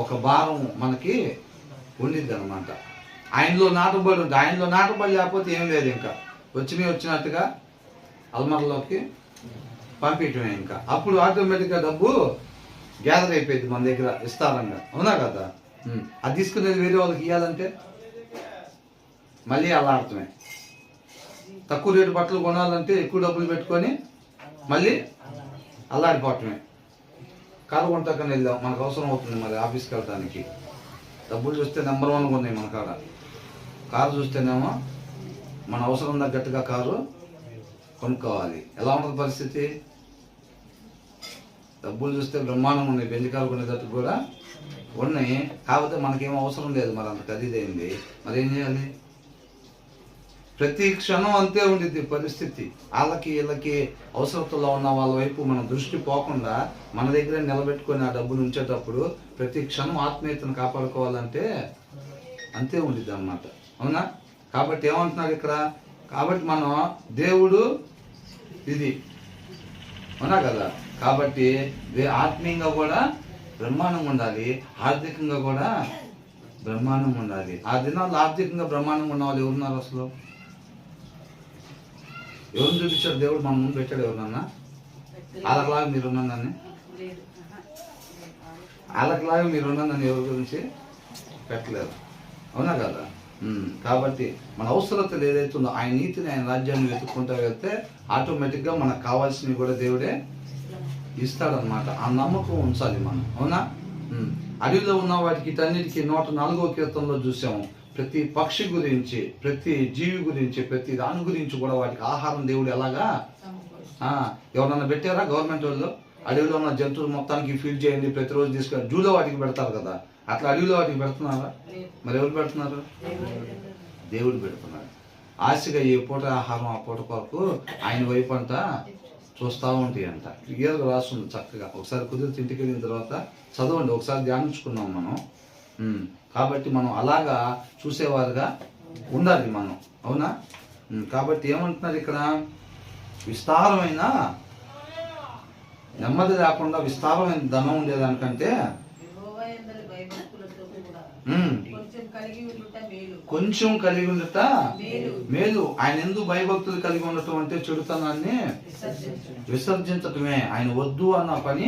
ఒక భారం మనకి ఉండిద్ది అనమాట. ఆయనలో నాటుబడి ఉంటుంది. ఆయనలో నాటుబడి లేకపోతే ఏం లేదు, ఇంకా వచ్చినట్టుగా అల్మర్లోకి పంపించడమే. ఇంకా అప్పుడు ఆటోమేటిక్గా డబ్బు గ్యాదర్ అయిపోయింది మన దగ్గర విస్తారంగా. అవునా కదా? అది తీసుకునేది వేరే వాళ్ళకి ఇవ్వాలంటే మళ్ళీ అల్లాడటమే. తక్కువ రేటు బట్టలు కొనాలంటే ఎక్కువ డబ్బులు పెట్టుకొని మళ్ళీ అల్లాడిపోవటమే. కారు కొంటాకని వెళ్దాం, మనకు అవసరం అవుతుంది మరి ఆఫీస్కి వెళ్ళడానికి. డబ్బులు చూస్తే నెంబర్ 1 ఉన్నాయి మన కాడ. కారు చూస్తేనేమో మన అవసరం తగ్గట్టుగా కారు కొనుక్కోవాలి. ఎలా ఉంటుంది పరిస్థితి? డబ్బులు చూస్తే బ్రహ్మాండంగా ఉన్నాయి, బెంజ్ కారు కొనేటట్టు కూడా ఉన్నాయి. కాకపోతే మనకేమో అవసరం లేదు, మరి అంత ఖరీదైంది. మరి ఏం చేయాలి? ప్రతి క్షణం అంతే ఉండిద్ది పరిస్థితి. వాళ్ళకి వీళ్ళకి అవసరతలో ఉన్న వాళ్ళ వైపు మన దృష్టి పోకుండా మన దగ్గర నిలబెట్టుకొని ఆ డబ్బులు ఉంచేటప్పుడు ప్రతి క్షణం ఆత్మీయతను కాపాడుకోవాలంటే అంతే ఉండిద్ది అన్నమాట. అవునా? కాబట్టి ఏమంటున్నారు ఇక్కడ? కాబట్టి మనం దేవుడు ఇది, అవునా కదా? కాబట్టి ఆత్మీయంగా కూడా బ్రహ్మాండంగా ఉండాలి, ఆర్థికంగా కూడా బ్రహ్మాండంగా ఉండాలి. ఆ దినాల్లో ఆర్థికంగా బ్రహ్మాండంగా ఉన్న వాళ్ళు ఎవరున్నారు అసలు? ఎవరిని చూపించాడు దేవుడు? మన ముందు పెట్టాడు ఎవరన్నా? వాళ్ళకిలాగా మీరున్నానని, వాళ్ళకిలాగా మీరున్నానని ఎవరి గురించి పెట్టలేదు. అవునా కదా? కాబట్టి మన అవసరతలు ఏదైతే ఉందో ఆయన నీతిని, ఆయన రాజ్యాన్ని వెతుక్కుంటూ వెళ్తే ఆటోమేటిక్గా మనకు కావాల్సినవి కూడా దేవుడే ఇస్తాడనమాట. ఆ నమ్మకం ఉంచాలి మనం. అవునా? అడవిలో ఉన్న వాటికి ఇటన్నిటికీ 104వ కీర్తనలో చూసాము. ప్రతి పక్షి గురించి, ప్రతి జీవి గురించి, ప్రతి దాని గురించి కూడా వాటికి ఆహారం దేవుడు ఎలాగా ఎవరన్నా పెట్టారా? గవర్నమెంట్ వాళ్ళు అడవిలో ఉన్న జంతువులు మొత్తానికి ఫీడ్ చేయండి, ప్రతిరోజు తీసుకొని జూలో వాటికి పెడతారు కదా, అట్లా అడవిలో వాటికి పెడుతున్నారా? మరి ఎవరు పెడుతున్నారు? దేవుడు పెడుతున్నాడు. ఆశగా ఏ పూట ఆహారం ఆ పూట కొరకు ఆయన వైపు అంట చూస్తూ ఉంటాయి అంట. క్లియర్గా రాస్తుంది చక్కగా. ఒకసారి కుదిరితే ఇంటికి వెళ్ళిన తర్వాత చదవండి, ఒకసారి ధ్యానించుకున్నాం మనం. కాబట్టి మనం అలాగా చూసేవారుగా ఉండాలి మనం. అవునా? కాబట్టి ఏమంటున్నారు ఇక్కడ? విస్తారమైన నెమ్మది లేకుండా విస్తారమైన ధనం ఉండేదానికంటే కొంచెం కలిగి ఉండట మేలు. ఆయన ఎందుకు భయభక్తులు కలిగి ఉండటం అంటే చెడుతనాన్ని విసర్జించటమే. ఆయన వద్దు అన్న పని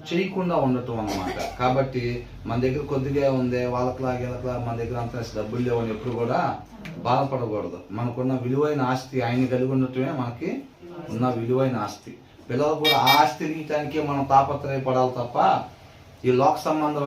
చేయకుండా ఉండటం అన్నమాట. కాబట్టి మన దగ్గర కొద్దిగా ఉంది, వాళ్ళకిలాగా వీళ్ళకిలా మన దగ్గర అంత డబ్బులు లేవని ఎప్పుడు కూడా బాధపడకూడదు. మనకున్న విలువైన ఆస్తి ఆయన కలిగి ఉండటమే మనకి ఉన్న విలువైన ఆస్తి. పిల్లలు కూడా ఆ ఆస్తి తీయటానికే మనం తాపత్రయపడాలి తప్ప ఈ లోక సంబంధం